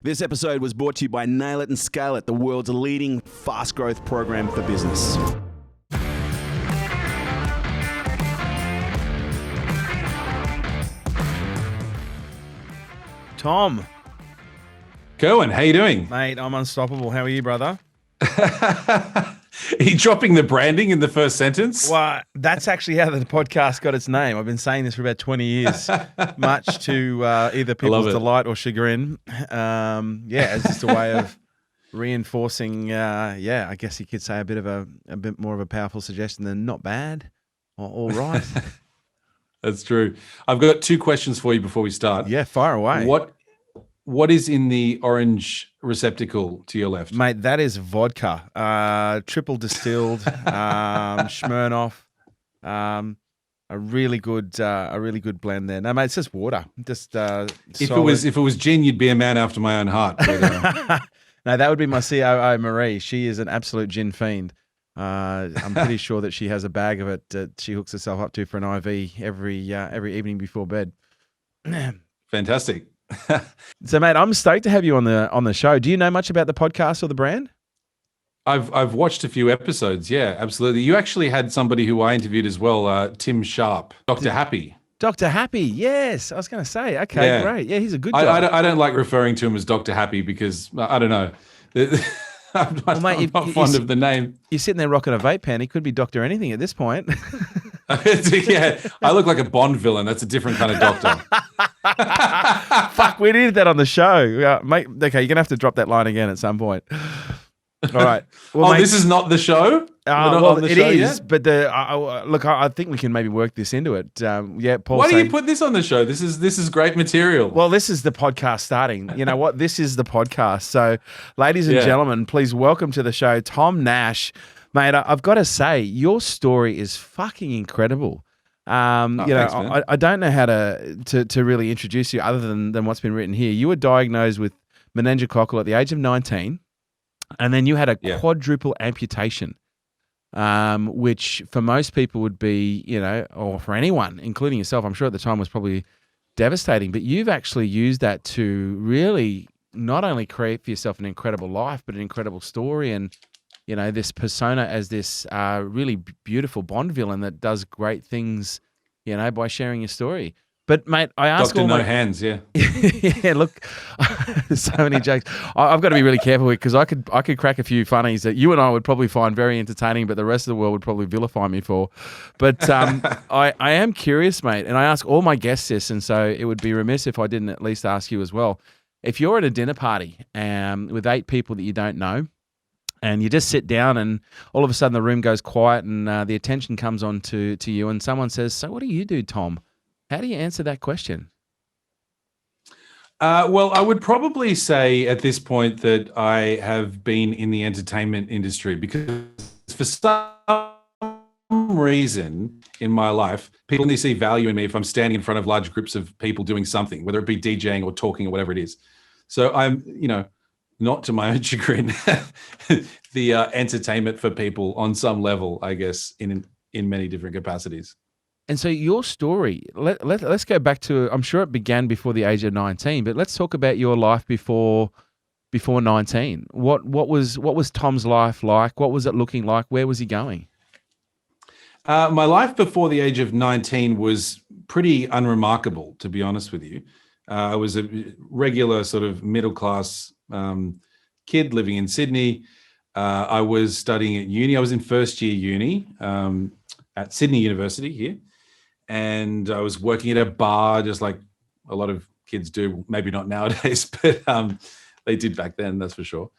This episode was brought to you by Nail It and Scale It, the world's leading fast growth program for business. Tom. Kerwin, how you doing? Mate, I'm unstoppable. How are you, brother? Are you dropping the branding in the first sentence? Well, that's actually how the podcast got its name. I've been saying this for about 20 years, much to either people's delight or chagrin. It's just a way of reinforcing, I guess you could say a bit more of a powerful suggestion than not bad or all right. That's true. I've got two questions for you before we start. Yeah, fire away. What is in the orange receptacle to your left? Mate, that is vodka, triple distilled, Smirnoff, a really good blend there. No, mate, it's just water. Just if it was gin, you'd be a man after my own heart. But, no, that would be my COO, Marie. She is an absolute gin fiend. I'm pretty sure that she has a bag of it that she hooks herself up to for an IV every evening before bed. Fantastic. So, mate, I'm stoked to have you on the show. Do you know much about the podcast or the brand? I've watched a few episodes. Yeah, absolutely. You actually had somebody who I interviewed as well, Tim Sharp, Dr. Happy. Dr. Happy, yes. I was going to say, okay, great. Yeah, he's a good guy. I don't like referring to him as Dr. Happy because, I don't know. I'm not fond of the name. You're sitting there rocking a vape pen. He could be Dr. Anything at this point. Yeah, I look like a Bond villain. That's a different kind of doctor. Fuck, we did that on the show. Mate, okay, you're going to have to drop that line again at some point. All right. Well, mate, this is not the show? It is, but look, I think we can maybe work this into it. Paul. Why do you put this on the show? This is great material. Well, this is the podcast starting. You know what? This is the podcast. So, ladies and gentlemen, please welcome to the show, Tom Nash. Mate, I've got to say, your story is fucking incredible. Thanks, I don't know how to really introduce you other than what's been written here. You were diagnosed with meningococcal at the age of 19, and then you had a quadruple amputation, which for most people would be, or for anyone, including yourself, I'm sure at the time was probably devastating. But you've actually used that to really not only create for yourself an incredible life, but an incredible story and this persona as this really beautiful Bond villain that does great things, by sharing your story. But, mate, I ask Dr. No Hands, yeah. Yeah, look, so many jokes. I've got to be really careful because I could crack a few funnies that you and I would probably find very entertaining, but the rest of the world would probably vilify me for. But I am curious, mate, and I ask all my guests this, and so it would be remiss if I didn't at least ask you as well. If you're at a dinner party with 8 people that you don't know, and you just sit down and all of a sudden the room goes quiet and the attention comes on to you and someone says, "So what do you do, Tom?" How do you answer that question? Well, I would probably say at this point that I have been in the entertainment industry because for some reason in my life, people only see value in me if I'm standing in front of large groups of people doing something, whether it be DJing or talking or whatever it is. So I'm, not to my own chagrin, the entertainment for people on some level, I guess, in many different capacities. And so your story, let's go back to, I'm sure it began before the age of 19, but let's talk about your life before 19. What was Tom's life like? What was it looking like? Where was he going? My life before the age of 19 was pretty unremarkable, to be honest with you. I was a regular sort of middle-class kid living in Sydney. I was studying at uni. I was in first year uni at Sydney University here. And I was working at a bar, just like a lot of kids do, maybe not nowadays, but they did back then, that's for sure.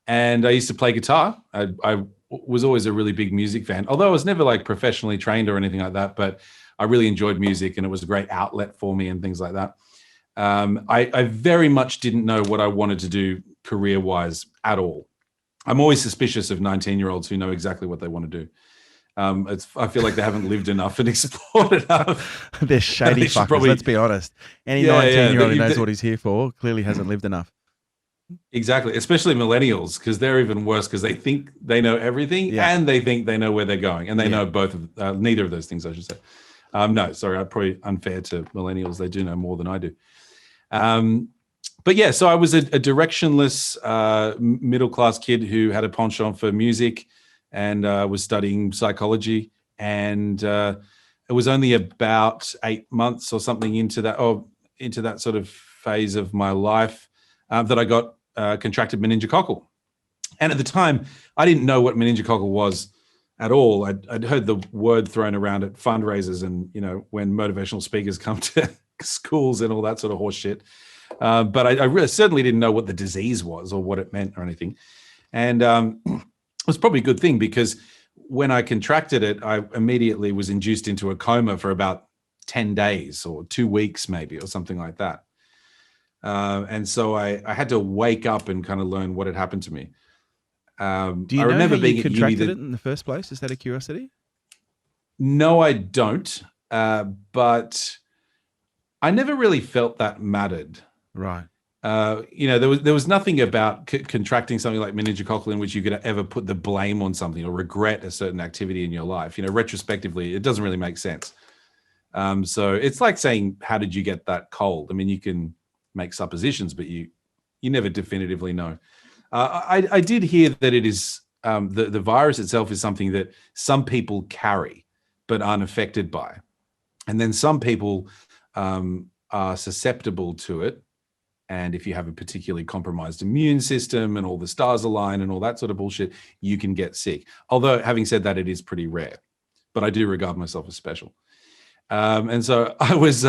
And I used to play guitar. I was always a really big music fan, although I was never like professionally trained or anything like that, but I really enjoyed music and it was a great outlet for me and things like that. I very much didn't know what I wanted to do career-wise at all. I'm always suspicious of 19-year-olds who know exactly what they want to do. I feel like they haven't lived enough and explored enough. They're shady fuckers, let's be honest. Any 19-year-old who knows what he's here for clearly hasn't lived enough. Exactly, especially millennials, because they're even worse because they think they know everything and they think they know where they're going. And they know neither of those things, I should say. No, sorry, I'm probably unfair to millennials. They do know more than I do. but yeah, so I was a directionless middle-class kid who had a penchant for music and was studying psychology. And it was only about 8 months or something into that sort of phase of my life that I got contracted meningococcal. And at the time, I didn't know what meningococcal was at all. I'd heard the word thrown around at fundraisers and, when motivational speakers come to schools and all that sort of horse shit. But I really certainly didn't know what the disease was or what it meant or anything. And it was probably a good thing, because when I contracted it, I immediately was induced into a coma for about 10 days or 2 weeks maybe, or something like that. And so I had to wake up and kind of learn what had happened to me. Do you know how you contracted it in the first place? Is that a curiosity? No, I don't. But I never really felt that mattered. Right. There was nothing about contracting something like meningococcal in which you could ever put the blame on something or regret a certain activity in your life. Retrospectively, it doesn't really make sense. So it's like saying, how did you get that cold? I mean, you can make suppositions, but you never definitively know. I did hear that it is the virus itself is something that some people carry but aren't affected by. And then some people are susceptible to it. And if you have a particularly compromised immune system and all the stars align and all that sort of bullshit, you can get sick. Although, having said that, it is pretty rare. But I do regard myself as special. And so I was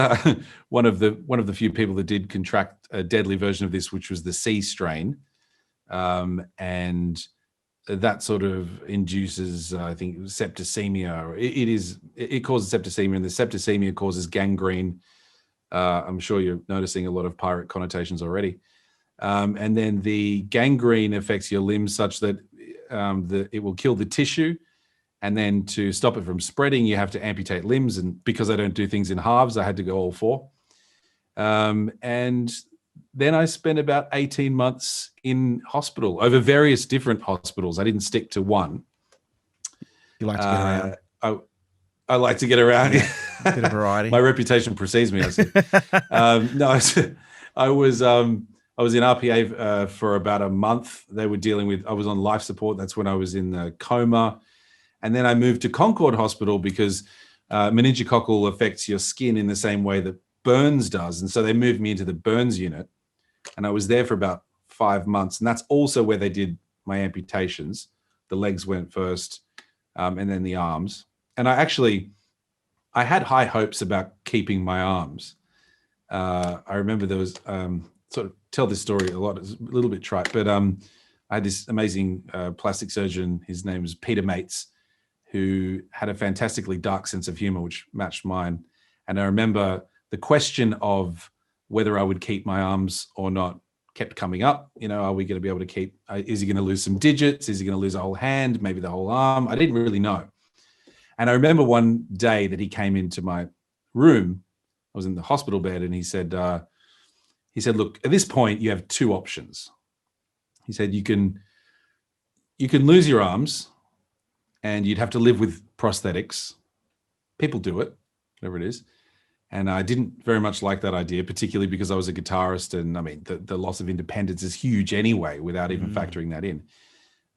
one of the few people that did contract a deadly version of this, which was the C strain. And that sort of induces, I think, septicemia. It causes septicemia, and the septicemia causes gangrene. I'm sure you're noticing a lot of pirate connotations already. And then the gangrene affects your limbs such that it will kill the tissue. And then to stop it from spreading, you have to amputate limbs. And because I don't do things in halves, I had to go all four. And then I spent about 18 months in hospital over various different hospitals. I didn't stick to one. You like to get around? I like to get around. Yeah, a bit of variety. My reputation precedes me, I see. No, I was in RPA for about a month. They were dealing with, I was on life support. That's when I was in the coma. And then I moved to Concord Hospital because meningococcal affects your skin in the same way that burns does. And so they moved me into the burns unit. And I was there for about 5 months. And that's also where they did my amputations. The legs went first, and then the arms. And I had high hopes about keeping my arms. I remember there was, sort of tell this story a lot, it's a little bit trite, but I had this amazing plastic surgeon, his name was Peter Mates, who had a fantastically dark sense of humor, which matched mine. And I remember the question of whether I would keep my arms or not kept coming up. Are we going to be able to keep, is he going to lose some digits? Is he going to lose a whole hand, maybe the whole arm? I didn't really know. And I remember one day that he came into my room. I was in the hospital bed, and he said, look, at this point you have two options. He said, you can lose your arms and you'd have to live with prosthetics. People do it, whatever it is. And I didn't very much like that idea, particularly because I was a guitarist. And I mean, the loss of independence is huge anyway, without even factoring that in.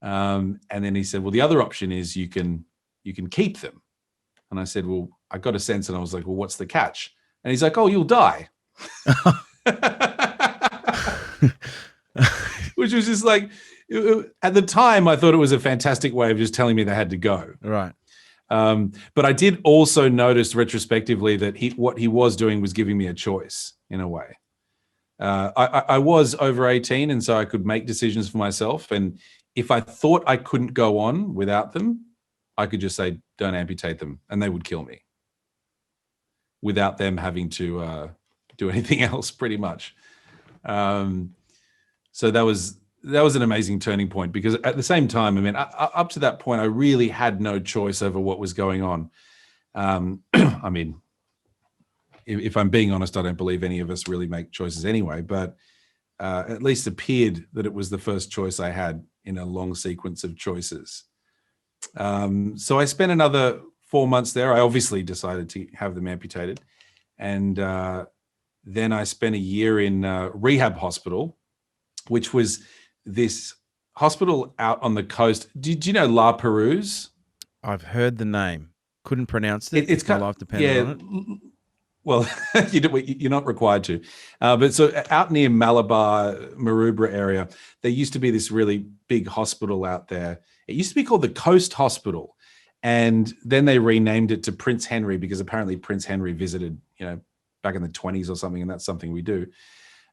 And then he said, well, the other option is you can keep them. And I said, well, I got a sense, and I was like, well, what's the catch? And he's like, oh, you'll die. Which was just like, at the time, I thought it was a fantastic way of just telling me they had to go. Right. But I did also notice retrospectively that what he was doing was giving me a choice in a way. I was over 18, and so I could make decisions for myself. And if I thought I couldn't go on without them, I could just say, don't amputate them, and they would kill me without them having to do anything else, pretty much. So that was an amazing turning point, because at the same time, I mean, up to that point, I really had no choice over what was going on. I mean, if I'm being honest, I don't believe any of us really make choices anyway, but at least appeared that it was the first choice I had in a long sequence of choices. So I spent another 4 months there. I obviously decided to have them amputated. And Then I spent a year in rehab hospital, which was this hospital out on the coast. Did you know La Perouse? I've heard the name. Couldn't pronounce it. It's my kind life depended on it. Well, you're not required to. But so out near Malabar, Maroubra area, there used to be this really big hospital out there. It used to be called the Coast Hospital. And then they renamed it to Prince Henry because apparently Prince Henry visited, back in the 1920s or something, and that's something we do.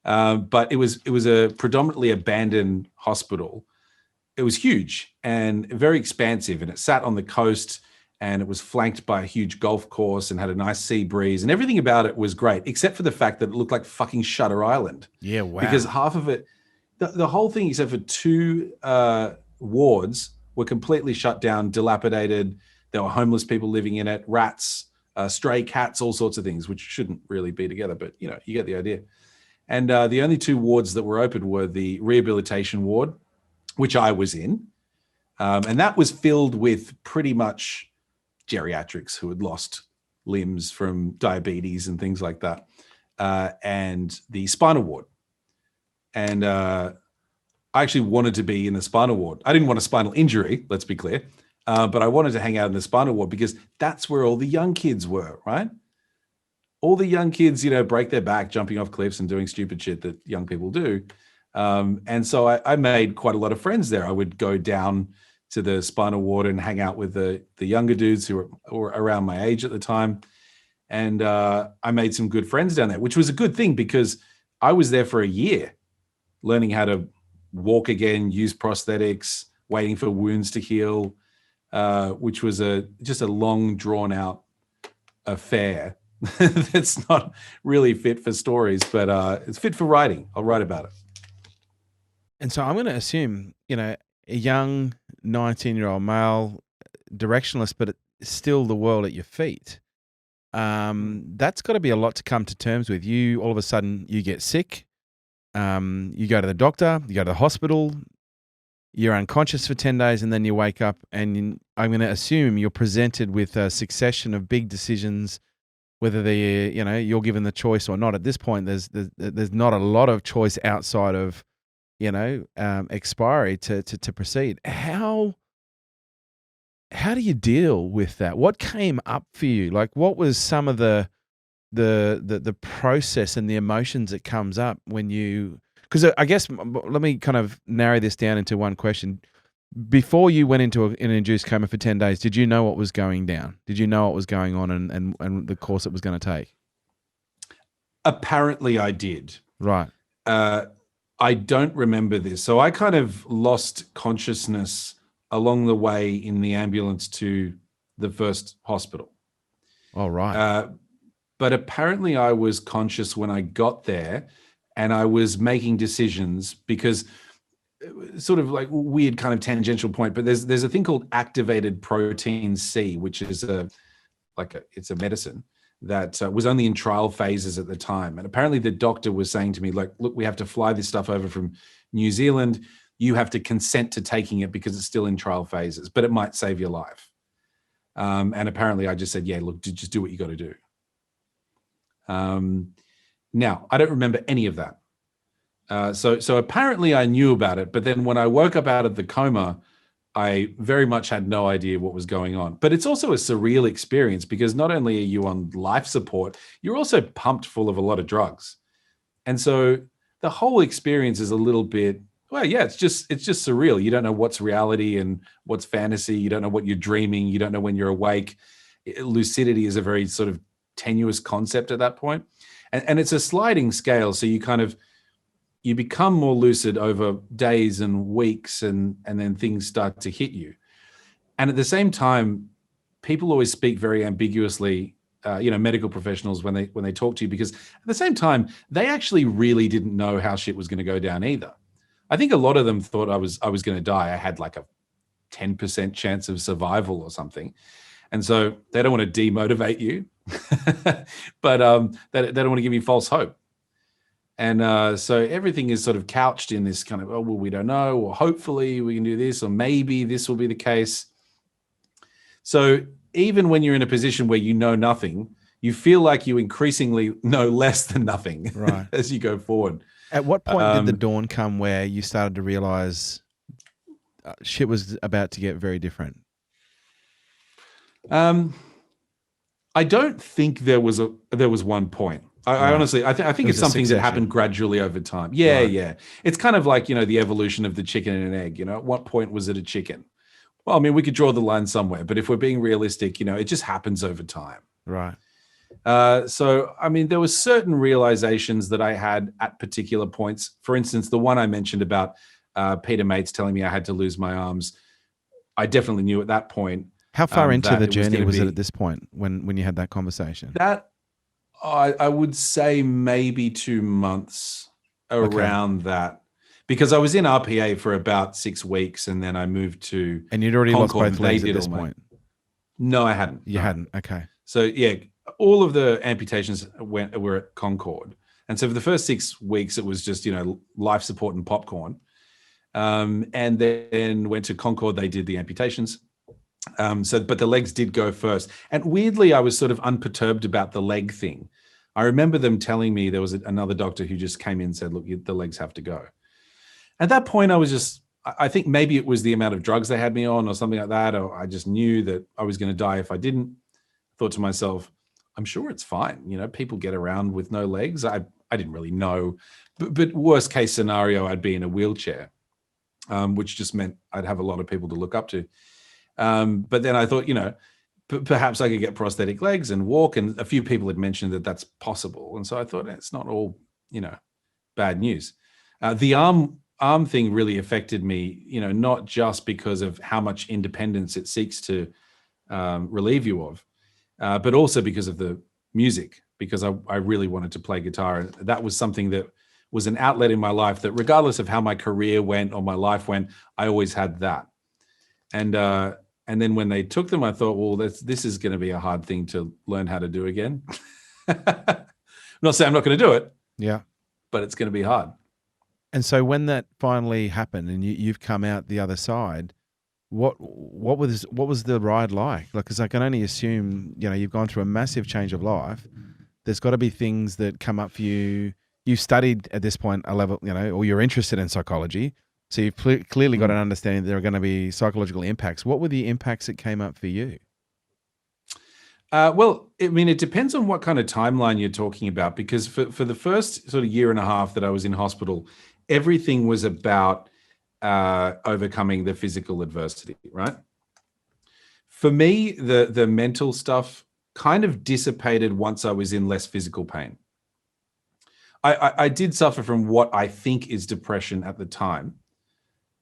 But it was a predominantly abandoned hospital. It was huge and very expansive, and it sat on the coast, and it was flanked by a huge golf course and had a nice sea breeze, and everything about it was great, except for the fact that it looked like fucking Shutter Island. Yeah, wow. Because half of it, the whole thing, except for two wards, were completely shut down, dilapidated. There were homeless people living in it, rats, stray cats, all sorts of things, which shouldn't really be together, but you get the idea. And the only two wards that were open were the rehabilitation ward, which I was in. And that was filled with pretty much geriatrics who had lost limbs from diabetes and things like that. And the spinal ward. And I actually wanted to be in the spinal ward. I didn't want a spinal injury, let's be clear. But I wanted to hang out in the spinal ward because that's where all the young kids were, right? All the young kids, break their back jumping off cliffs and doing stupid shit that young people do. And so I made quite a lot of friends there. I would go down to the spinal ward and hang out with the younger dudes who were around my age at the time. And I made some good friends down there, which was a good thing because I was there for a year learning how to walk again, use prosthetics, waiting for wounds to heal, which was just a long drawn out affair that's not really fit for stories, but it's fit for writing. I'll write about it. And so I'm going to assume, a young 19-year-old male, directionless, but still the world at your feet. That's got to be a lot to come to terms with. You, all of a sudden, you get sick. You go to the doctor, you go to the hospital, you're unconscious for 10 days, and then you wake up, and I'm going to assume you're presented with a succession of big decisions, whether you're given the choice or not. At this point, there's not a lot of choice outside of expiry to proceed. How do you deal with that? What came up for you? Like, what was some of the process and the emotions that comes up when you? Because I guess let me kind of narrow this down into one question. Before you went into an induced coma for 10 days, did you know what was going down? Did you know what was going on and the course it was going to take? Apparently, I did. Right. I don't remember this. So I kind of lost consciousness along the way in the ambulance to the first hospital. Oh, right. But apparently I was conscious when I got there, and I was making decisions because sort of like weird kind of tangential point, but there's a thing called activated protein C, which is it's a medicine that was only in trial phases at the time. And apparently the doctor was saying to me, like, look, we have to fly this stuff over from New Zealand. You have to consent to taking it because it's still in trial phases, but it might save your life. And apparently I just said, yeah, look, just do what you got to do. Now, I don't remember any of that. So apparently I knew about it, but then when I woke up out of the coma, I very much had no idea what was going on. But it's also a surreal experience because not only are you on life support, you're also pumped full of a lot of drugs. And so the whole experience is a little bit, well, yeah, it's just surreal. You don't know what's reality and what's fantasy. You don't know what you're dreaming. You don't know when you're awake. Lucidity is a very sort of tenuous concept at that point. And it's a sliding scale. So you become more lucid over days and weeks, and then things start to hit you. And at the same time, people always speak very ambiguously, medical professionals when they talk to you, because at the same time, they actually really didn't know how shit was going to go down either. I think a lot of them thought I was going to die. I had like a 10% chance of survival or something. And so they don't want to demotivate you, but they don't want to give you false hope. And so everything is sort of couched in this kind of, oh, well, we don't know, or hopefully we can do this, or maybe this will be the case. So even when you're in a position where you know nothing, you feel like you increasingly know less than nothing Right. as you go forward. At what point did the dawn come where you started to realize shit was about to get very different? I don't think there was one point. I honestly, I think it's something that happened gradually over time. Yeah, Right. yeah. It's kind of like, the evolution of the chicken and an egg. At what point was it a chicken? Well, I mean, we could draw the line somewhere, but if we're being realistic, it just happens over time. Right. So, I mean, there were certain realizations that I had at particular points. For instance, the one I mentioned about Peter Mates telling me I had to lose my arms. I definitely knew at that point. How far into the journey was it at this point when you had that conversation? That I would say maybe 2 months around that. Because I was in RPA for about 6 weeks, and then I moved to And you'd already Concord, lost both legs at this point? No, I hadn't. You hadn't? Okay. So, yeah, all of the amputations were at Concord. And so for the first 6 weeks, it was just, life support and popcorn. And then went to Concord, they did the amputations. But the legs did go first. And weirdly, I was sort of unperturbed about the leg thing. I remember them telling me there was another doctor who just came in and said, look, the legs have to go. At that point, I think maybe it was the amount of drugs they had me on or something like that, or I just knew that I was going to die if I didn't. I thought to myself, I'm sure it's fine. People get around with no legs. I didn't really know. But worst case scenario, I'd be in a wheelchair, which just meant I'd have a lot of people to look up to. But then I thought, perhaps I could get prosthetic legs and walk. And a few people had mentioned that that's possible. And so I thought it's not all, bad news. The arm thing really affected me, not just because of how much independence it seeks to relieve you of, but also because of the music, because I really wanted to play guitar. And that was something that was an outlet in my life that regardless of how my career went or my life went, I always had that. And then when they took them, I thought, well, this is going to be a hard thing to learn how to do again. I'm not saying I'm not going to do it. Yeah. But it's going to be hard. And so when that finally happened and you've come out the other side, what was the ride like? Because I can only assume, you've gone through a massive change of life. There's got to be things that come up for you. You studied at this point a level, or you're interested in psychology. So you've clearly got an understanding that there are going to be psychological impacts. What were the impacts that came up for you? Well, I mean, it depends on what kind of timeline you're talking about, because for the first sort of year and a half that I was in hospital, everything was about overcoming the physical adversity, right? For me, the mental stuff kind of dissipated once I was in less physical pain. I did suffer from what I think is depression at the time.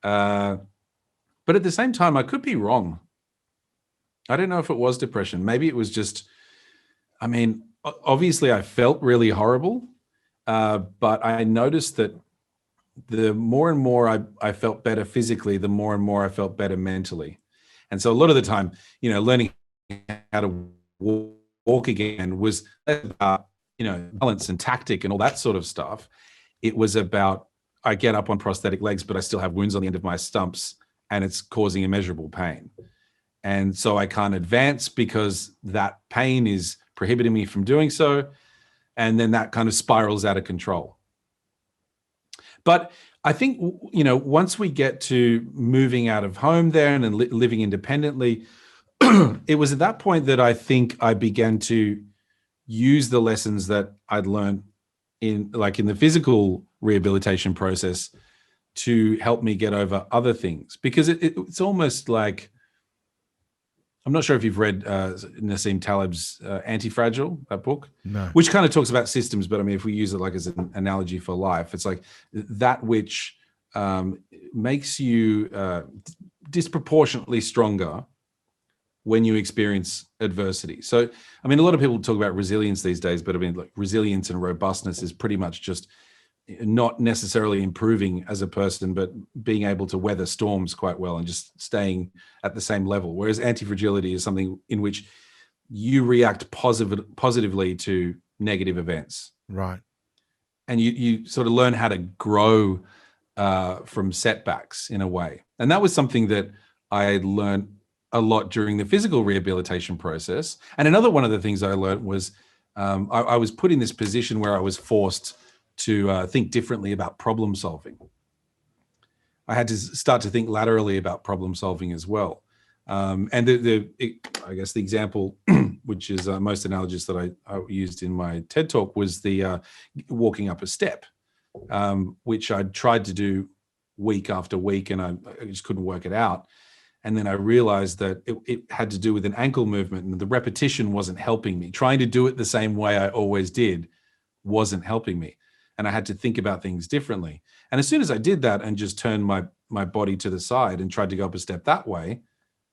But at the same time, I could be wrong. I don't know if it was depression. Maybe it was just, I mean, obviously I felt really horrible, but I noticed that the more and more I felt better physically, the more and more I felt better mentally. And so a lot of the time, learning how to walk again was about, balance and tactic and all that sort of stuff. It was about, I get up on prosthetic legs, but I still have wounds on the end of my stumps and it's causing immeasurable pain. And so I can't advance because that pain is prohibiting me from doing so. And then that kind of spirals out of control. But I think, once we get to moving out of home there and then living independently, it was at that point that I think I began to use the lessons that I'd learned in the physical rehabilitation process to help me get over other things. Because it's almost like, I'm not sure if you've read Nassim Taleb's Anti-Fragile, that book, no. Which kind of talks about systems, but I mean, if we use it like as an analogy for life, it's like that which makes you disproportionately stronger when you experience adversity. So, I mean, a lot of people talk about resilience these days, but I mean, like resilience and robustness is pretty much just not necessarily improving as a person, but being able to weather storms quite well and just staying at the same level. Whereas anti-fragility is something in which you react positively to negative events. Right. And you sort of learn how to grow from setbacks in a way. And that was something that I learned a lot during the physical rehabilitation process. And another one of the things I learned was I was put in this position where I was forced to think differently about problem solving. I had to start to think laterally about problem solving as well. And I guess the example, which is most analogous that I used in my TED talk, was the walking up a step, which I tried to do week after week, and I just couldn't work it out. And then I realized that it had to do with an ankle movement, and the repetition wasn't helping me. Trying to do it the same way I always did wasn't helping me. And I had to think about things differently. And as soon as I did that and just turned my body to the side and tried to go up a step that way,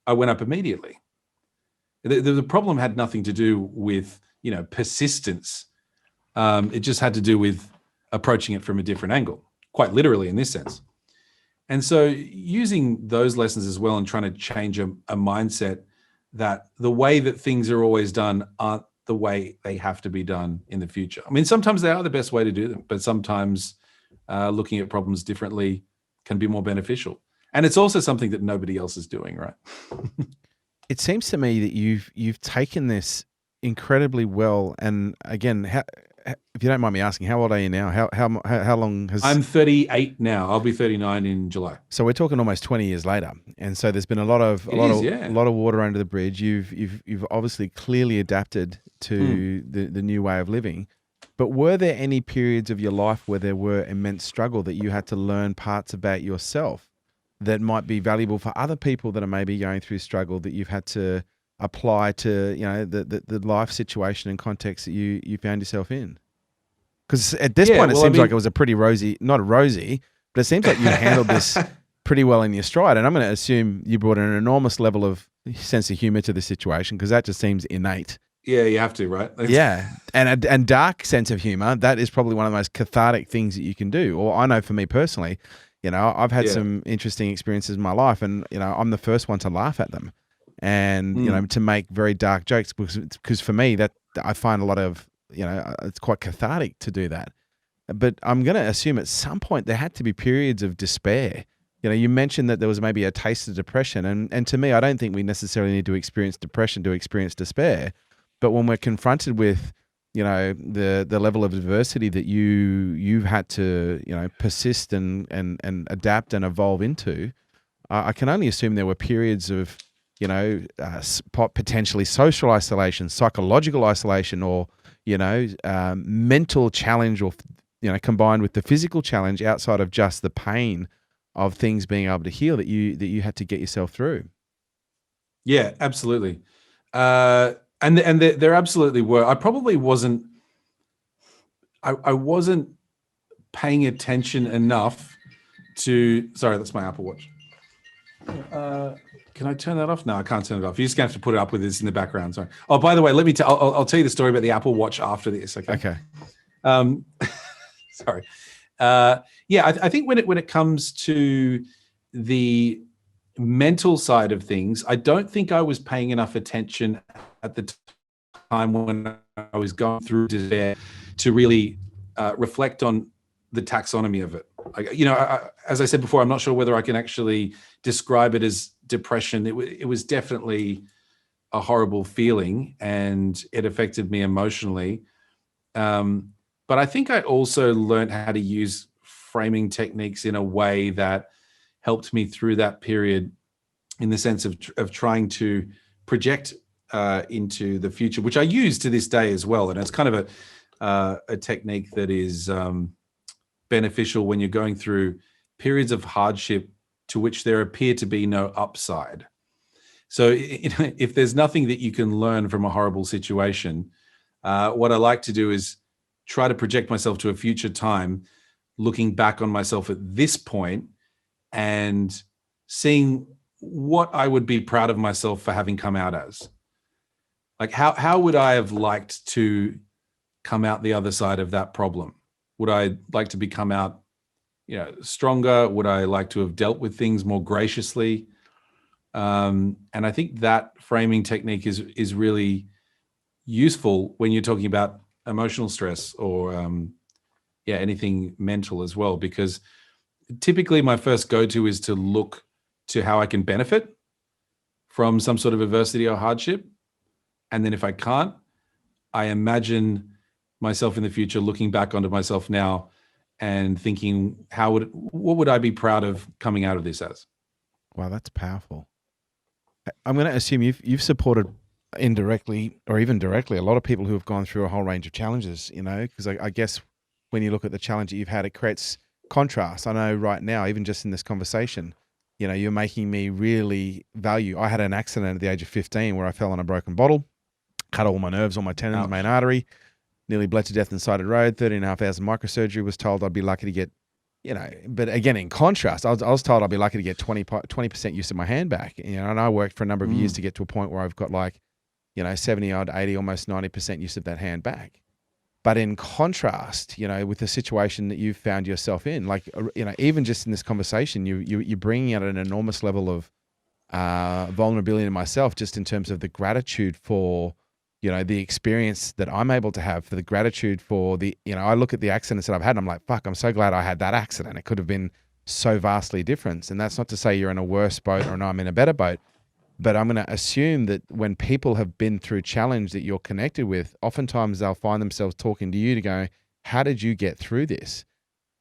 I went up immediately. The problem had nothing to do with, persistence. It just had to do with approaching it from a different angle, quite literally in this sense. And so using those lessons as well and trying to change a mindset that the way that things are always done aren't the way they have to be done in the future. I mean, sometimes they are the best way to do them, but sometimes looking at problems differently can be more beneficial. And it's also something that nobody else is doing, right? It seems to me that you've taken this incredibly well. And again, if you don't mind me asking, how old are you now? How long has... I'm 38 now. I'll be 39 in July. So we're talking almost 20 years later, and so there's been a lot of water under the bridge. You've obviously clearly adapted to the new way of living. But were there any periods of your life where there were immense struggle that you had to learn parts about yourself that might be valuable for other people that are maybe going through struggle that you've had to apply to, the life situation and context that you found yourself in? Because at this point, it seems like it was a pretty not rosy, but it seems like you handled this pretty well in your stride. And I'm going to assume you brought an enormous level of sense of humor to the situation, because that just seems innate. Yeah, you have to, right? Yeah. And dark sense of humor, that is probably one of the most cathartic things that you can do. Or I know for me personally, I've had some interesting experiences in my life, and, I'm the first one to laugh at them and, to make very dark jokes, because for me, that I find a lot of, it's quite cathartic to do that. But I'm going to assume at some point there had to be periods of despair. You mentioned that there was maybe a taste of depression. And to me, I don't think we necessarily need to experience depression to experience despair. But when we're confronted with, the level of adversity that you've had to, persist and adapt and evolve into, I can only assume there were periods of, potentially social isolation, psychological isolation, or, mental challenge, or, combined with the physical challenge outside of just the pain of things being able to heal that you had to get yourself through. Yeah, absolutely. And there absolutely were. I probably wasn't. I wasn't paying attention enough to. Sorry, that's my Apple Watch. Can I turn that off? No, I can't turn it off. You're just gonna have to put it up with this in the background. Sorry. Oh, by the way, let me tell. I'll tell you the story about the Apple Watch after this. Okay. Sorry. I think when it comes to the mental side of things, I don't think I was paying enough attention at the time when I was going through despair to really reflect on the taxonomy of it. As I said before, I'm not sure whether I can actually describe it as depression. It was definitely a horrible feeling, and it affected me emotionally. But I think I also learned how to use framing techniques in a way that helped me through that period, in the sense of trying to project into the future, which I use to this day as well. And it's kind of a technique that is beneficial when you're going through periods of hardship to which there appear to be no upside. So if there's nothing that you can learn from a horrible situation, what I like to do is try to project myself to a future time, looking back on myself at this point and seeing what I would be proud of myself for having come out as. Like, how would I have liked to come out the other side of that problem? Would I like to come out, stronger? Would I like to have dealt with things more graciously? And I think that framing technique is really useful when you're talking about emotional stress or anything mental as well, because typically my first go-to is to look to how I can benefit from some sort of adversity or hardship. And then if I can't, I imagine myself in the future looking back onto myself now and thinking, what would I be proud of coming out of this as? Wow, that's powerful. I'm going to assume you've supported indirectly or even directly a lot of people who have gone through a whole range of challenges, because I guess when you look at the challenge that you've had, it creates contrast. I know right now, even just in this conversation, you're making me really value. I had an accident at the age of 15 where I fell on a broken bottle, cut all my nerves, all my tendons, Ouch. main artery, nearly bled to death inside the road, 13.5 hours of microsurgery, was told I'd be lucky to get, but again, in contrast, I was told I'd be lucky to get 20% use of my hand back, and I worked for a number of years to get to a point where I've got 70 odd, 80, almost 90% use of that hand back. But in contrast, with the situation that you've found yourself in, even just in this conversation, you're bringing out an enormous level of vulnerability in myself, just in terms of the gratitude for, the experience that I'm able to have, for the gratitude for I look at the accidents that I've had and I'm like, fuck, I'm so glad I had that accident. It could have been so vastly different. And that's not to say you're in a worse boat or no, I'm in a better boat. But I'm going to assume that when people have been through challenge that you're connected with, oftentimes they'll find themselves talking to you to go, how did you get through this?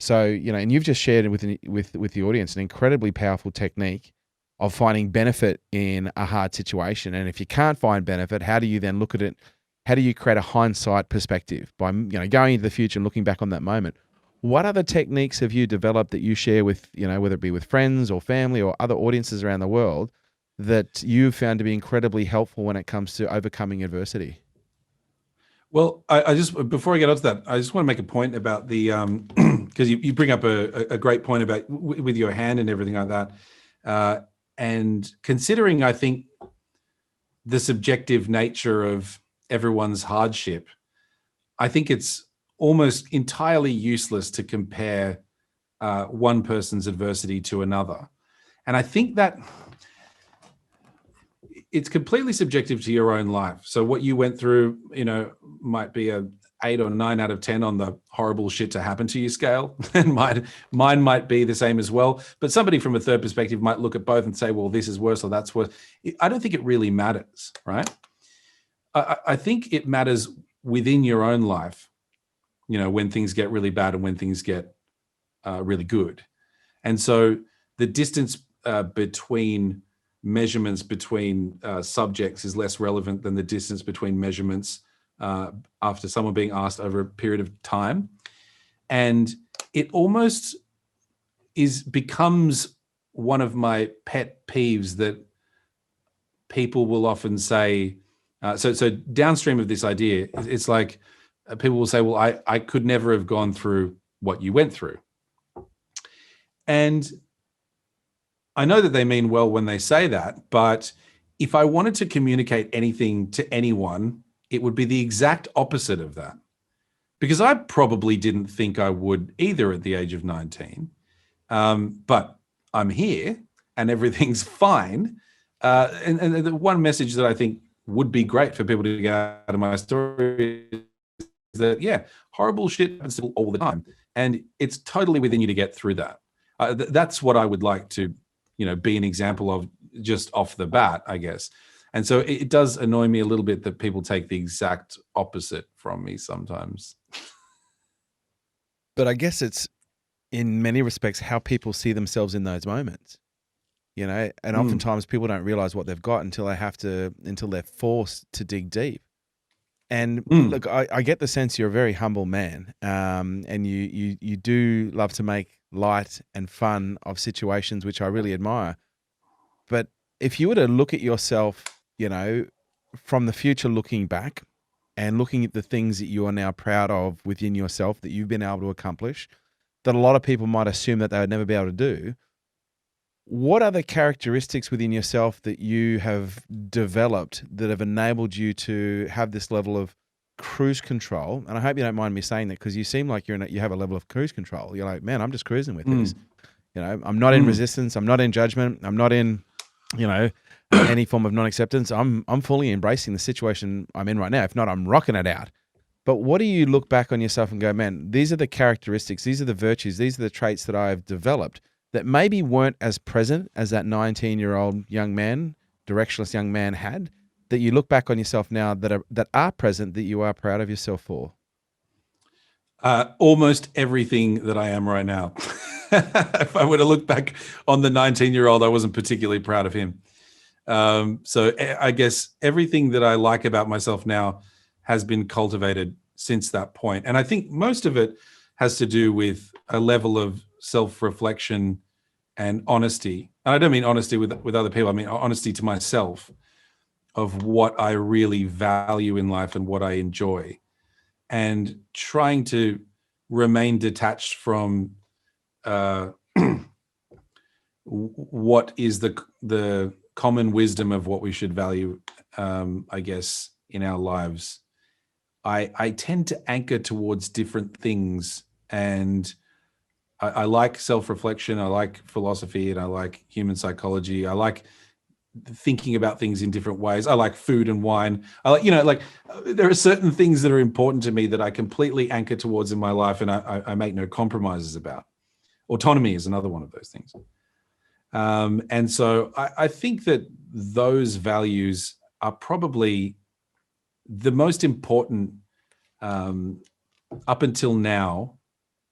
So, and you've just shared with the audience an incredibly powerful technique of finding benefit in a hard situation. And if you can't find benefit, how do you then look at it? How do you create a hindsight perspective by, going into the future and looking back on that moment? What other techniques have you developed that you share with, whether it be with friends or family or other audiences around the world, that you've found to be incredibly helpful when it comes to overcoming adversity? Well, I just, before I get onto that, I just want to make a point about the, because you bring up a great point about with your hand and everything like that. And considering, I think, the subjective nature of everyone's hardship, I think it's almost entirely useless to compare one person's adversity to another. And I think that it's completely subjective to your own life. So what you went through, might be a 8 or 9 out of 10 on the horrible shit to happen to you scale. And mine might be the same as well. But somebody from a third perspective might look at both and say, well, this is worse or that's worse. I don't think it really matters, right? I think it matters within your own life, when things get really bad and when things get really good. And so the distance between measurements between subjects is less relevant than the distance between measurements after someone being asked over a period of time. And it almost becomes one of my pet peeves that people will often say, so downstream of this idea, it's like people will say, well, I could never have gone through what you went through. And I know that they mean well when they say that, but if I wanted to communicate anything to anyone, it would be the exact opposite of that. Because I probably didn't think I would either at the age of 19. But I'm here and everything's fine. And the one message that I think would be great for people to get out of my story is that, yeah, horrible shit happens to people all the time. And it's totally within you to get through that. That's what I would like to be an example of just off the bat, I guess. And so it does annoy me a little bit that people take the exact opposite from me sometimes. But I guess it's, in many respects, how people see themselves in those moments, and oftentimes people don't realize what they've got until they're forced to dig deep. And look, I get the sense you're a very humble man, and you do love to make light and fun of situations, which I really admire. But if you were to look at yourself, from the future looking back and looking at the things that you are now proud of within yourself that you've been able to accomplish, that a lot of people might assume that they would never be able to do, what are the characteristics within yourself that you have developed that have enabled you to have this level of cruise control? And I hope you don't mind me saying that, because you seem like you have a level of cruise control. You're like, man, I'm just cruising with this. I'm not in resistance. I'm not in judgment. I'm not in, any form of non-acceptance. I'm fully embracing the situation I'm in right now. If not, I'm rocking it out. But what do you look back on yourself and go, man, these are the characteristics, these are the virtues, these are the traits that I've developed that maybe weren't as present as that 19-year-old young man, directionless young man had, that you look back on yourself now that are present that you are proud of yourself for? Almost everything that I am right now. If I were to look back on the 19-year-old, I wasn't particularly proud of him. So I guess everything that I like about myself now has been cultivated since that point. And I think most of it has to do with a level of self-reflection and honesty. And I don't mean honesty with other people. I mean honesty to myself of what I really value in life and what I enjoy, and trying to remain detached from what is the common wisdom of what we should value, I guess, in our lives. I tend to anchor towards different things, and I like self-reflection. I like philosophy, and I like human psychology. I like thinking about things in different ways. I like food and wine. I like, there are certain things that are important to me that I completely anchor towards in my life, and I make no compromises about. Autonomy is another one of those things. And so I think that those values are probably the most important up until now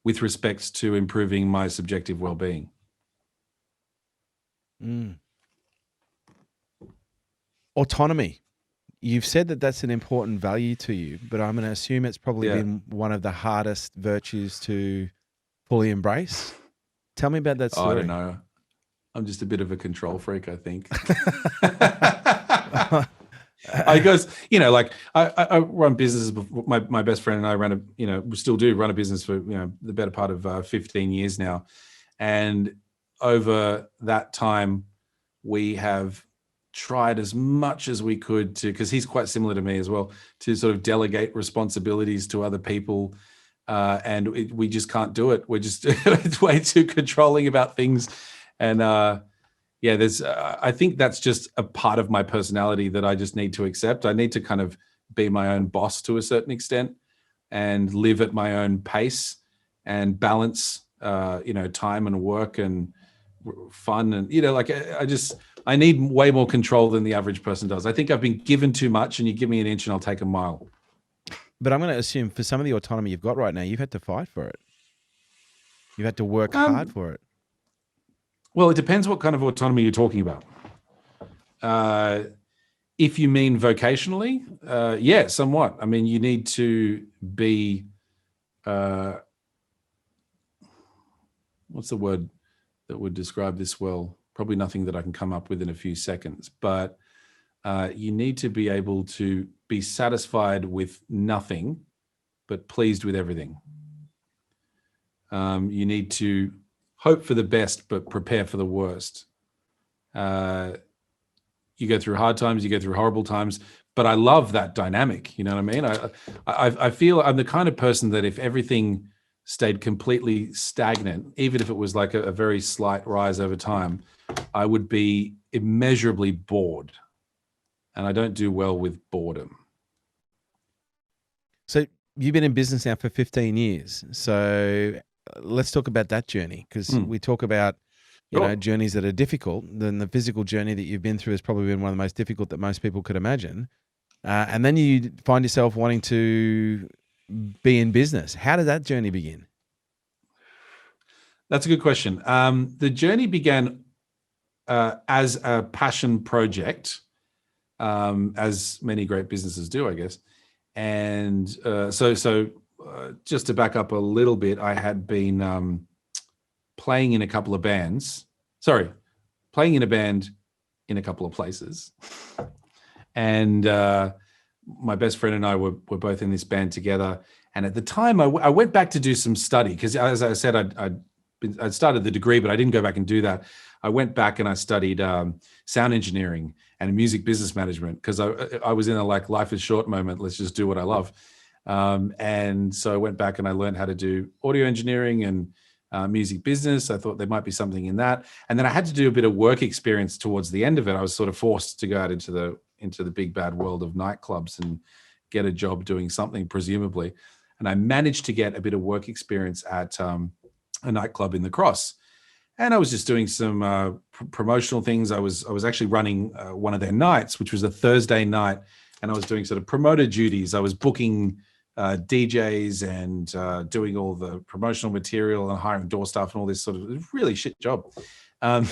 with respects to improving my subjective well-being. Autonomy. You've said that that's an important value to you, but I'm going to assume it's probably been one of the hardest virtues to fully embrace. Tell me about that story. I don't know. I'm just a bit of a control freak, I think. I guess, I run businesses. My best friend and I we still do run a business for, the better part of 15 years now. And over that time, we have tried as much as we could to, because he's quite similar to me as well, to sort of delegate responsibilities to other people. And we just can't do it. We're just it's way too controlling about things. And I think that's just a part of my personality that I just need to accept. I need to kind of be my own boss to a certain extent and live at my own pace and balance, time and work and fun. And, I need way more control than the average person does. I think I've been given too much, and you give me an inch and I'll take a mile. But I'm going to assume for some of the autonomy you've got right now, you've had to fight for it. You've had to work hard for it. Well, it depends what kind of autonomy you're talking about. If you mean vocationally, yeah, somewhat. I mean, you need to be, what's the word that would describe this well? Probably nothing that I can come up with in a few seconds, but you need to be able to be satisfied with nothing, but pleased with everything. You need to hope for the best, but prepare for the worst. You go through hard times, you go through horrible times, but I love that dynamic. You know what I mean? I feel I'm the kind of person that if everything stayed completely stagnant, even if it was like a very slight rise over time, I would be immeasurably bored. And I don't do well with boredom. So you've been in business now for 15 years. So let's talk about that journey, because we talk about journeys that are difficult. Then the physical journey that you've been through has probably been one of the most difficult that most people could imagine. And then you find yourself wanting to be in business. How did that journey begin? That's a good question. The journey began as a passion project, as many great businesses do, I guess. And so just to back up a little bit, I had been playing in a couple of bands. Playing in a band in a couple of places. And my best friend and I were both in this band together. And at the time, I went back to do some study, because as I said, I'd started the degree, but I didn't go back and do that. I went back and I studied sound engineering and music business management, because I was in a life is short moment. Let's just do what I love. And so I went back and I learned how to do audio engineering and music business. I thought there might be something in that. And then I had to do a bit of work experience towards the end of it. I was sort of forced to go out into the big bad world of nightclubs and get a job doing something, presumably. And I managed to get a bit of work experience at a nightclub in the Cross. And I was just doing some promotional things. I was actually running one of their nights, which was a Thursday night, and I was doing sort of promoter duties. I was booking DJs and doing all the promotional material and hiring door staff and all this sort of really shit job. And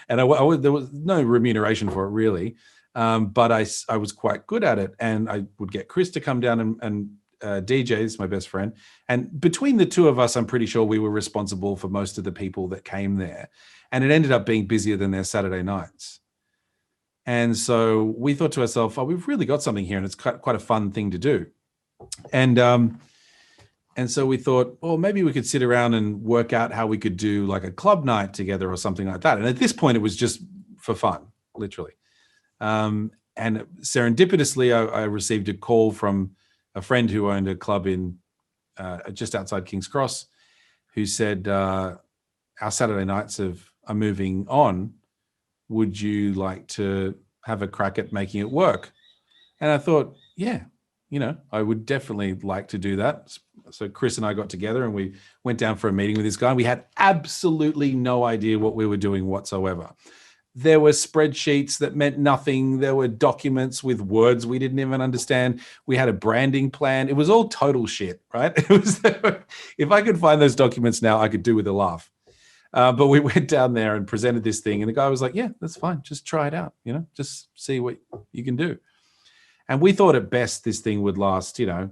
there was no remuneration for it really, but I was quite good at it, and I would get Chris to come down and DJ is my best friend. And between the two of us, I'm pretty sure we were responsible for most of the people that came there. And it ended up being busier than their Saturday nights. And so we thought to ourselves, oh, we've really got something here, and it's quite a fun thing to do. And so we thought, well, maybe we could sit around and work out how we could do like a club night together or something like that. And at this point, it was just for fun, literally. And serendipitously, I received a call from a friend who owned a club in just outside King's Cross, who said, our Saturday nights are moving on. Would you like to have a crack at making it work? And I thought, yeah, I would definitely like to do that. So Chris and I got together and we went down for a meeting with this guy. We had absolutely no idea what we were doing whatsoever. There were spreadsheets that meant nothing. There were documents with words we didn't even understand. We had a branding plan. It was all total shit, right? If I could find those documents now, I could do with a laugh. But we went down there and presented this thing, and the guy was like, yeah, that's fine. Just try it out, just see what you can do. And we thought at best this thing would last, a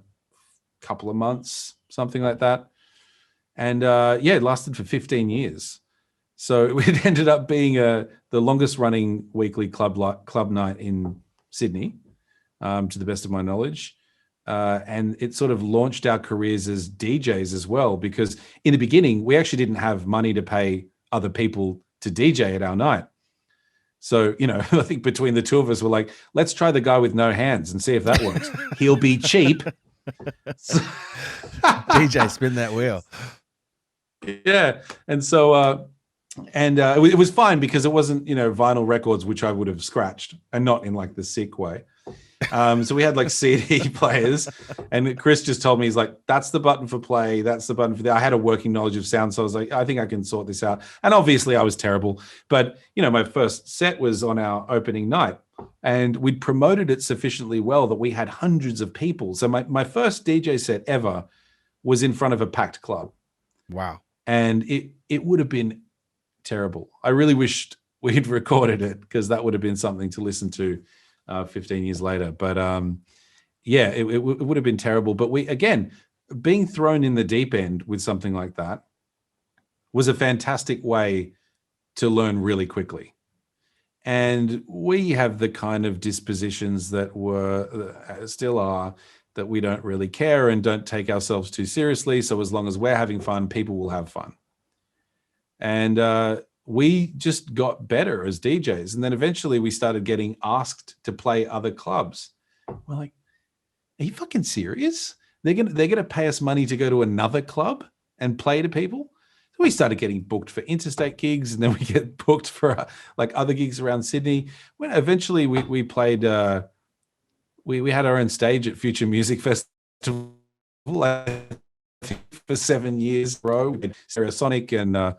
couple of months, something like that. And it lasted for 15 years. So it ended up being the longest running weekly club night in Sydney, to the best of my knowledge. And it sort of launched our careers as DJs as well, because in the beginning, we actually didn't have money to pay other people to DJ at our night. So, I think between the two of us, we're like, let's try the guy with no hands and see if that works. He'll be cheap. DJ, spin that wheel. Yeah. And so, it was fine because it wasn't, vinyl records, which I would have scratched, and not in like the sick way. So we had like CD players, and Chris just told me, he's like, that's the button for play. That's the button for that. I had a working knowledge of sound. So I was like, I think I can sort this out. And obviously I was terrible, but my first set was on our opening night, and we'd promoted it sufficiently well that we had hundreds of people. So my first DJ set ever was in front of a packed club. Wow. And it would have been terrible. I really wished we'd recorded it, because that would have been something to listen to 15 years later. But it would have been terrible. But being thrown in the deep end with something like that was a fantastic way to learn really quickly. And we have the kind of dispositions that still are, that we don't really care and don't take ourselves too seriously. So as long as we're having fun, people will have fun. And we just got better as DJs. And then eventually we started getting asked to play other clubs. We're like, are you fucking serious? They're gonna pay us money to go to another club and play to people? So we started getting booked for interstate gigs, and then we get booked for like other gigs around Sydney. When eventually we played, we had our own stage at Future Music Festival for 7 years, bro. Stereosonic and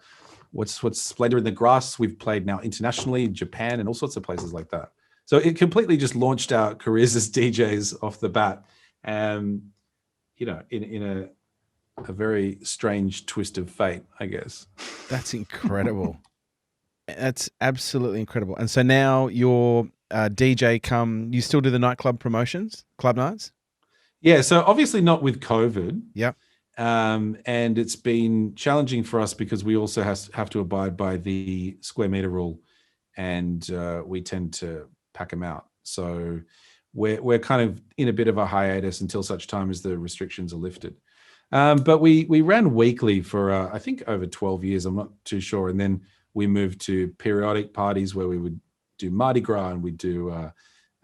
what's Splendor in the Grass. We've played now internationally in Japan and all sorts of places like that. So it completely just launched our careers as DJs off the bat. In a very strange twist of fate, I guess. That's incredible. That's absolutely incredible. And so now you're DJ you still do the nightclub promotions, club nights? Yeah. So obviously not with COVID. Yep. And it's been challenging for us because we also have to abide by the square meter rule, and we tend to pack them out. So we're kind of in a bit of a hiatus until such time as the restrictions are lifted. But we ran weekly for I think over 12 years. I'm not too sure. And then we moved to periodic parties where we would do Mardi Gras, and we'd do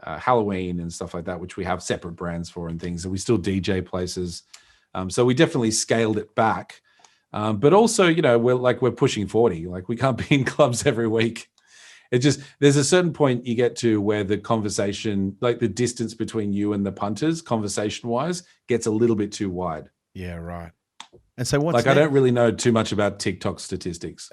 Halloween and stuff like that, which we have separate brands for and things. And we still DJ places. So we definitely scaled it back. But also, we're pushing 40. Like, we can't be in clubs every week. There's a certain point you get to where the conversation, like the distance between you and the punters, conversation wise, gets a little bit too wide. Yeah, right. And so what's like, next? I don't really know too much about TikTok statistics.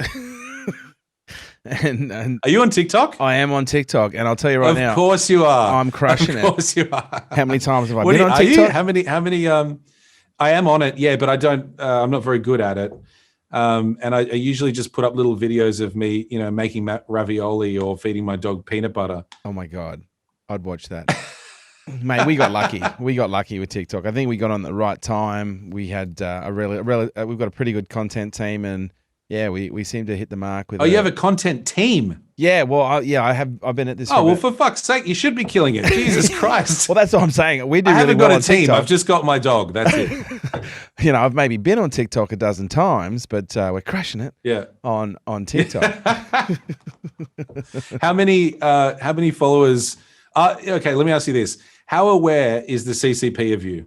and Are you on TikTok? I am on TikTok, and I'll tell you right now. Of course you are. I'm crushing it. Of course you are. How many times have I What been on are TikTok? you? How many? I am on it, yeah, but I don't. I'm not very good at it. And I usually just put up little videos of me, making ravioli or feeding my dog peanut butter. Oh my God, I'd watch that. Mate, we got lucky. We got lucky with TikTok. I think we got on the right time. We had we've got a pretty good content team, and yeah, we seem to hit the mark with. Oh, you have a content team? Yeah, well, I've been at this. Oh, well, for fuck's sake, you should be killing it. Jesus Christ. Well, that's what I'm saying. We do. I haven't really well got a on team. TikTok. I've just got my dog. That's it. I've maybe been on TikTok a dozen times, but we're crushing it. Yeah. On TikTok. How many followers? Okay, let me ask you this: how aware is the CCP of you?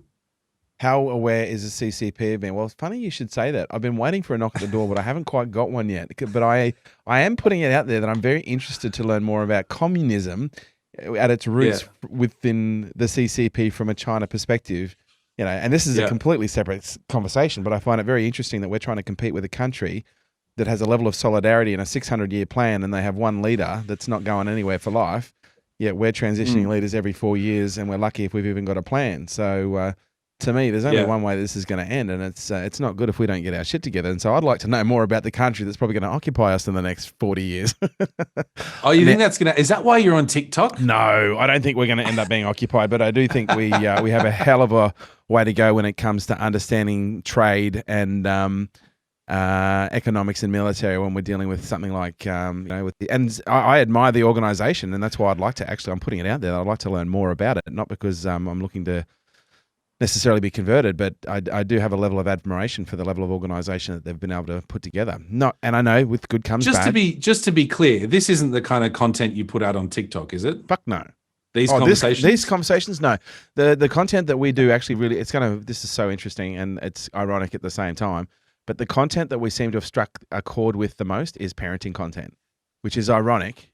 How aware is the CCP of me? Well, it's funny you should say that. I've been waiting for a knock at the door, but I haven't quite got one yet. But I am putting it out there that I'm very interested to learn more about communism at its roots within the CCP from a China perspective. And this is a completely separate conversation, but I find it very interesting that we're trying to compete with a country that has a level of solidarity and a 600-year plan, and they have one leader that's not going anywhere for life. Yet we're transitioning leaders every 4 years, and we're lucky if we've even got a plan. So to me, there's only one way this is going to end, and it's not good if we don't get our shit together. And so I'd like to know more about the country that's probably going to occupy us in the next 40 years. Oh, you think that's going to... Is that why you're on TikTok? No, I don't think we're going to end up being occupied, but I do think we have a hell of a way to go when it comes to understanding trade and economics and military when we're dealing with something like, and I admire the organization, and that's why I'd like to I'm putting it out there. I'd like to learn more about it, not because I'm looking to necessarily be converted, but I do have a level of admiration for the level of organization that they've been able to put together. And I know with good comes bad. Just to be clear, this isn't the kind of content you put out on TikTok, is it? Fuck no. These conversations? These conversations, no. The content that we do actually really, this is so interesting, and it's ironic at the same time, but the content that we seem to have struck a chord with the most is parenting content, which is ironic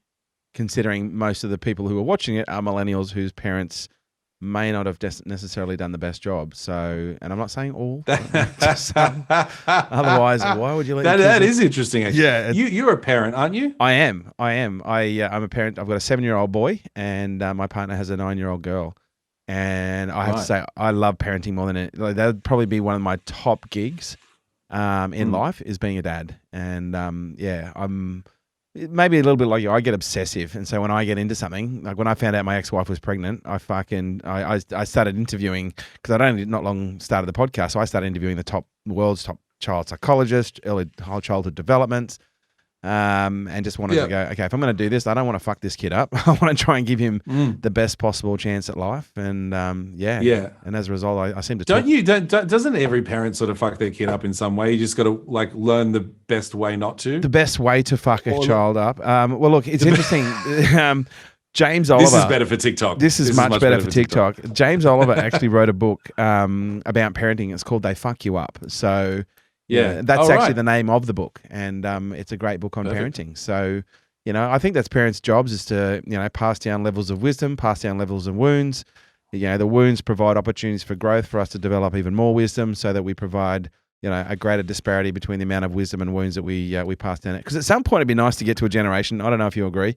considering most of the people who are watching it are millennials whose parents may not have necessarily done the best job. So, and I'm not saying all. Otherwise, why would you let that is interesting, actually. Yeah. You're a parent, aren't you? I am. I'm a parent. I've got a 7-year-old boy, and my partner has a 9-year-old girl. And I have to say, I love parenting more than it. Like, that would probably be one of my top gigs in life, is being a dad. And I'm maybe a little bit like you. I get obsessive, and so when I get into something, like when I found out my ex-wife was pregnant, I started interviewing, because I'd only not long started the podcast, so I started interviewing the world's top child psychologists, early childhood development, and just wanted to go, okay, if I'm going to do this, I don't want to fuck this kid up. I want to try and give him the best possible chance at life, and and as a result, I seem to. Doesn't every parent sort of fuck their kid up in some way? You just got to learn the best way not to. The best way to fuck a child up. Well, look, it's interesting. James Oliver. This is better for TikTok. This is much better for TikTok. James Oliver actually wrote a book about parenting. It's called "They Fuck You Up." So. Yeah, that's actually the name of the book, and it's a great book on parenting. So, I think that's parents' jobs is to, pass down levels of wisdom, pass down levels of wounds. The wounds provide opportunities for growth for us to develop even more wisdom, so that we provide, a greater disparity between the amount of wisdom and wounds that we pass down. Because at some point it'd be nice to get to a generation, I don't know if you agree,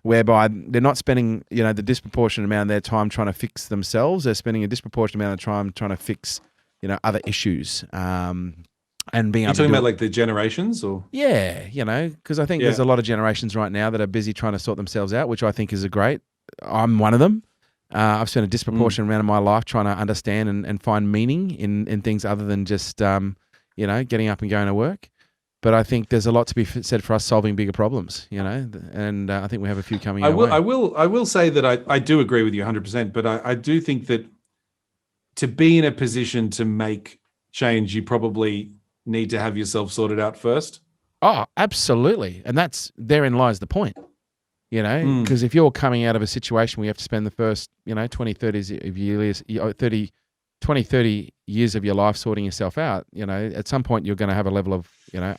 whereby they're not spending, the disproportionate amount of their time trying to fix themselves. They're spending a disproportionate amount of time trying to fix, other issues. And being able to about like the generations, or because I think there's a lot of generations right now that are busy trying to sort themselves out, which I think is great. I'm one of them. I've spent a disproportionate amount of my life trying to understand and find meaning in things other than just getting up and going to work. But I think there's a lot to be said for us solving bigger problems, and I think we have a few coming. I will say that I do agree with you 100%, but I do think that to be in a position to make change, you probably need to have yourself sorted out first. Oh, absolutely. And therein lies the point, because if you're coming out of a situation where you have to spend the first, 20, 30 years of your life sorting yourself out, at some point you're going to have a level of,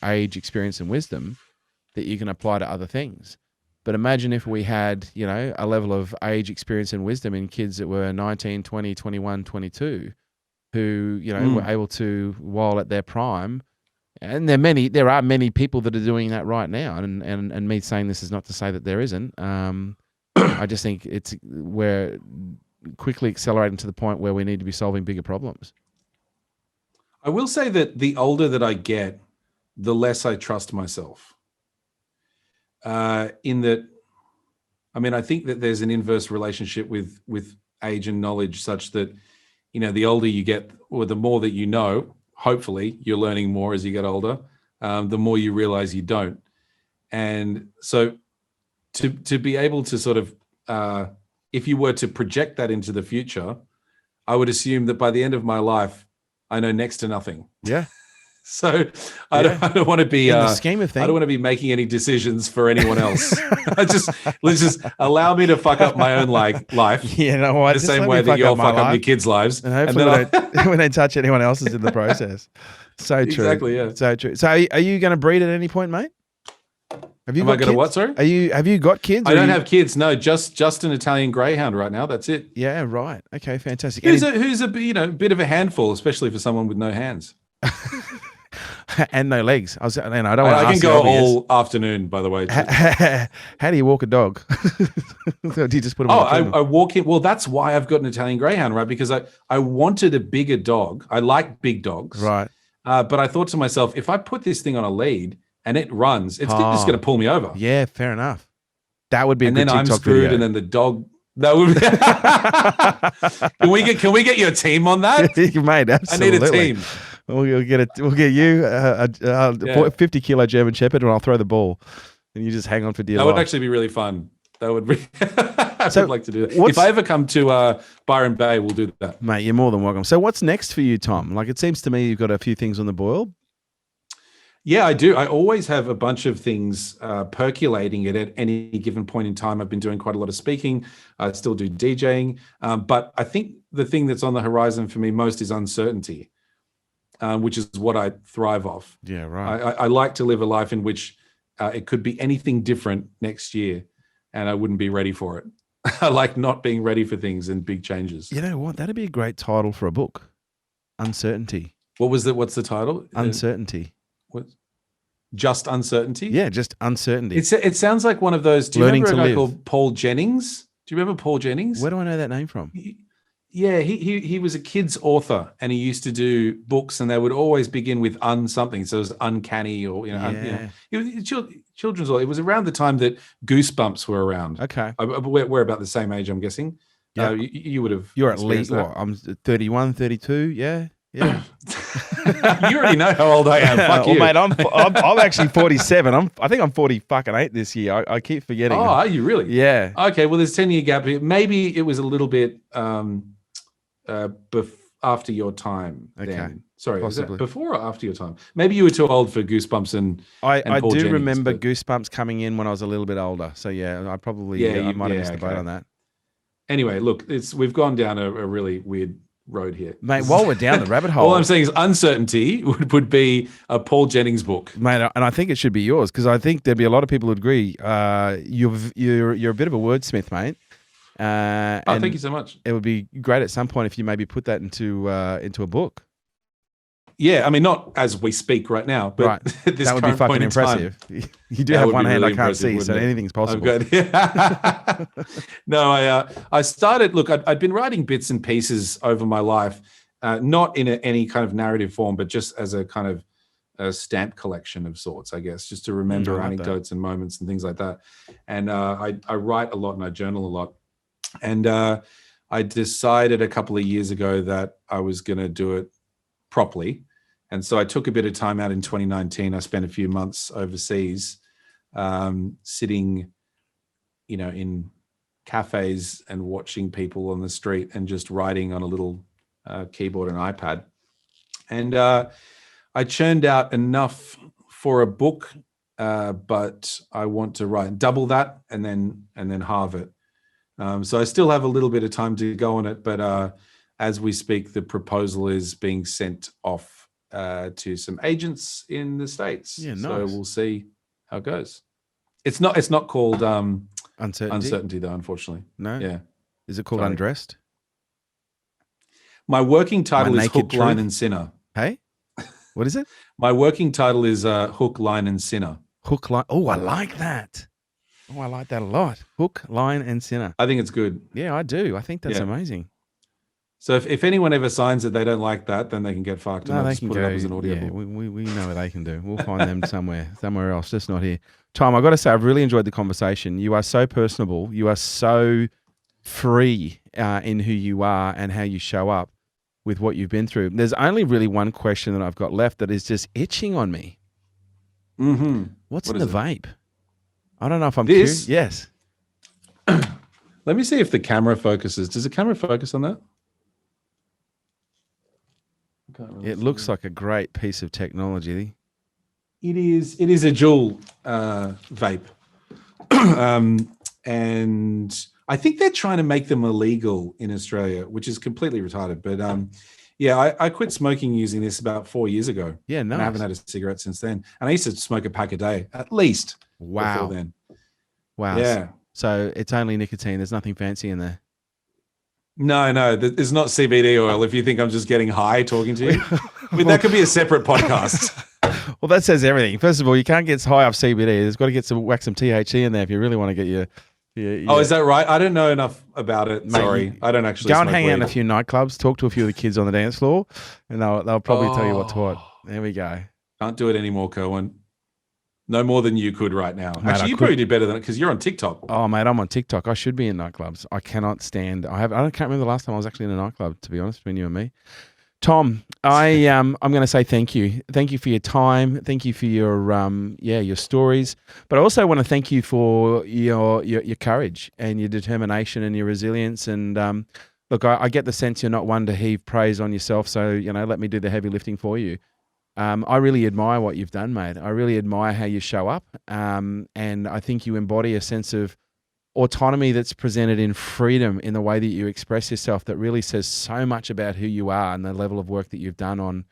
age, experience, and wisdom that you can apply to other things. But imagine if we had, a level of age, experience, and wisdom in kids that were 19, 20, 21, 22, who, were able to, while at their prime, and there are many people that are doing that right now. And me saying this is not to say that there isn't. I just think we're quickly accelerating to the point where we need to be solving bigger problems. I will say that the older that I get, the less I trust myself. I think that there's an inverse relationship with age and knowledge, such that, the older you get, or the more that you know, hopefully you're learning more as you get older, the more you realize you don't. And so to be able to sort of, if you were to project that into the future, I would assume that by the end of my life, I know next to nothing. Yeah. So I don't want to be in the scheme of things. I don't want to be making any decisions for anyone else. Let's just allow me to fuck up my own life. You know what? The same way that you'll fuck up your kids' lives, and hopefully we don't touch anyone else's in the process. So true. Exactly. Yeah. So true. So are you going to breed at any point, mate? Have you Am got I going to kids? what? Sorry. Have you got kids? I don't have kids. No, just an Italian Greyhound right now. That's it. Yeah. Right. Okay. Fantastic. Who's a bit of a handful, espacely for someone with no hands. And no legs. I can go all afternoon, by the way. How do you walk a dog? Do you just put them on I walk in. Well, that's why I've got an Italian Greyhound, right? Because I wanted a bigger dog. I like big dogs. Right. But I thought to myself, if I put this thing on a lead and it runs, it's just going to pull me over. Yeah, fair enough. That would be a good TikTok video. And then I'm screwed, and then the dog... That would be... Can we get your team on that? Mate, absolutely. I need a team. We'll get you a 50 kilo German Shepherd, and I'll throw the ball, and you just hang on for dear life. That would actually be really fun. That would be. I would like to do that. If I ever come to Byron Bay, we'll do that. Mate, you're more than welcome. So what's next for you, Tom? Like, it seems to me you've got a few things on the boil. Yeah, I do. I always have a bunch of things percolating at any given point in time. I've been doing quite a lot of speaking. I still do DJing. But I think the thing that's on the horizon for me most is uncertainty. Which is what I thrive off. Yeah, right. I like to live a life in which it could be anything different next year, and I wouldn't be ready for it. I like not being ready for things and big changes. You know what? That'd be a great title for a book. Uncertainty. What's the title? Uncertainty. Just uncertainty? Yeah, just uncertainty. It sounds like one of those. Do you remember a guy called Paul Jennings? Do you remember Paul Jennings? Where do I know that name from? Yeah, he was a kid's author, and he used to do books, and they would always begin with something. So it was uncanny, or it was children's. It was around the time that Goosebumps were around. Okay, we're about the same age, I'm guessing. Yeah, you would have. You're at least I'm 31, 32. Yeah. Yeah, you already know how old I am. Fuck you, mate. I'm actually 47. I think I'm 40 this year. I keep forgetting. Oh, are you really? Yeah. Okay. Well, there's 10-year gap here. Maybe it was a little bit after your time. Okay. Then. Sorry, possibly. Is that before or after your time? Maybe you were too old for Goosebumps and I Paul do Jennings, remember Goosebumps coming in when I was a little bit older. So yeah, I probably I might have missed the boat on that. Anyway, look, we've gone down a really weird road here, mate. While we're down the rabbit hole, all I'm saying is uncertainty would be a Paul Jennings book, mate, and I think it should be yours because I think there'd be a lot of people who'd agree. You're a bit of a wordsmith, mate. Thank you so much. It would be great at some point if you maybe put that into a book. Yeah, I mean, not as we speak right now, but right. That would be fucking impressive. You do have one hand really I can't see, so anything's possible. I'm good. No, I started. Look, I'd been writing bits and pieces over my life, not in any kind of narrative form, but just as a kind of a stamp collection of sorts, I guess, just to remember anecdotes and moments and things like that. And I write a lot and I journal a lot. And I decided a couple of years ago that I was going to do it properly. And so I took a bit of time out in 2019. I spent a few months overseas, sitting, in cafes and watching people on the street and just writing on a little keyboard and iPad. And I churned out enough for a book, but I want to write double that and then halve it. So I still have a little bit of time to go on it, but as we speak, the proposal is being sent off to some agents in the States. Yeah, nice. So we'll see how it goes. It's not called Uncertainty though, unfortunately. No. Yeah. Is it called Undressed? My working title is naked Hook, Line, truth? and Sinner. Hey, what is it? My working title is Hook, Line, and Sinner. Hook, line. Oh, I like that. Oh, I like that a lot. Hook, line, and sinner. I think it's good. Yeah, I do. I think that's Yeah. amazing. So if anyone ever signs that they don't like that, then they can get fucked. No, And I'll they just can put go. it up as an audio Yeah, book. we know what they can do. We'll find them somewhere else, just not here. Tom, I've got to say, I've really enjoyed the conversation. You are so personable. You are so free in who you are and how you show up with what you've been through. There's only really one question that I've got left that is just itching on me. Mm-hmm. What's What in the is it? vape? I don't know if I'm This? curious. Yes. Let me see if the camera focuses. Does the camera focus on that? I can't really It see. looks like a great piece of technology. It is a dual vape. And I think they're trying to make them illegal in Australia, which is completely retarded. But yeah, I quit smoking using this about 4 years ago. Yeah, And I nice. haven't had a cigarette since then. And I used to smoke a pack a day, at least. Wow. Before then. Wow. Yeah. So it's only nicotine. There's nothing fancy in there. No, there's not CBD oil. If you think I'm just getting high talking to you, I mean, that could be a separate podcast. Well, that says everything. First of all, you can't get high off CBD. There's got to get some whack some THC in there if you really want to get your Oh, is that right? I don't know enough about it. Mate, Sorry, I don't actually. go and smoke hang out in weed. a few nightclubs. Talk to a few of the kids on the dance floor, and they'll probably tell you what's what. Oh. There we go. Can't do it anymore, Kerwin. No more than you could right now. Mate, I Actually, you could- probably do better than it because you're on TikTok. Oh, mate, I'm on TikTok. I should be in nightclubs. I cannot stand. I can't remember the last time I was actually in a nightclub. To be honest, between you and me, Tom, I'm going to say thank you. Thank you for your time. Thank you for your stories. But I also want to thank you for your courage and your determination and your resilience. And look, I get the sense you're not one to heave praise on yourself. So let me do the heavy lifting for you. I really admire what you've done, mate. I really admire how you show up. And I think you embody a sense of autonomy that's presented in freedom in the way that you express yourself that really says so much about who you are and the level of work that you've done on,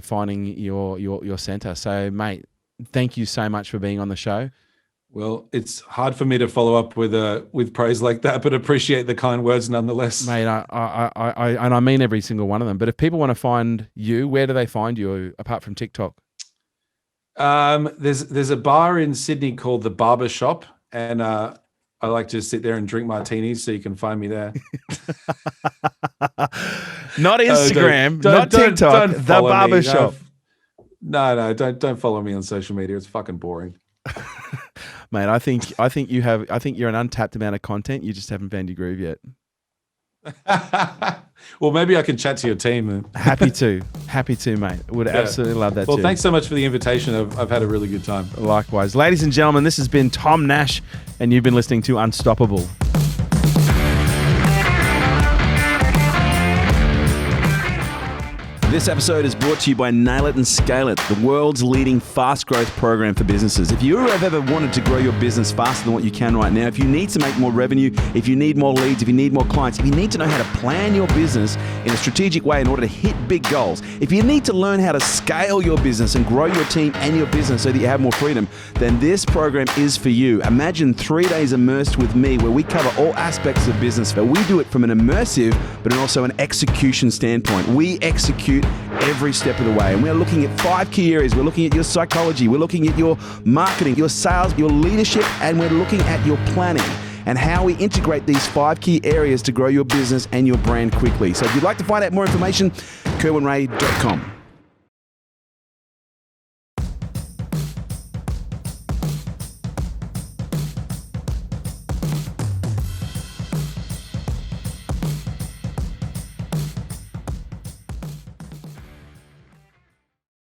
finding your center. So, mate, thank you so much for being on the show. Well, it's hard for me to follow up with praise like that, but appreciate the kind words nonetheless. Mate, I mean every single one of them. But if people want to find you, where do they find you apart from TikTok? There's a bar in Sydney called the Barber Shop, and I like to sit there and drink martinis, so you can find me there. Not Instagram, not TikTok, don't the follow me. barber shop. No, don't follow me on social media. It's fucking boring. Mate, I think you're an untapped amount of content. You just haven't found your groove yet. Well, maybe I can chat to your team. Then. Happy to, mate. Would absolutely love that. Well, too. thanks so much for the invitation. I've had a really good time. Likewise. Ladies and gentlemen, this has been Tom Nash, and you've been listening to Unstoppable. This episode is brought to you by Nail It and Scale It, the world's leading fast growth program for businesses. If you have ever wanted to grow your business faster than what you can right now, if you need to make more revenue, if you need more leads, if you need more clients, if you need to know how to plan your business in a strategic way in order to hit big goals, if you need to learn how to scale your business and grow your team and your business so that you have more freedom, then this program is for you. Imagine 3 days immersed with me where we cover all aspects of business, but we do it from an immersive but also an execution standpoint. We execute every step of the way, and we're looking at 5 key areas. We're looking at your psychology, we're looking at your marketing, your sales, your leadership, and we're looking at your planning and how we integrate these 5 key areas to grow your business and your brand quickly. So if you'd like to find out more information, kerwinray.com.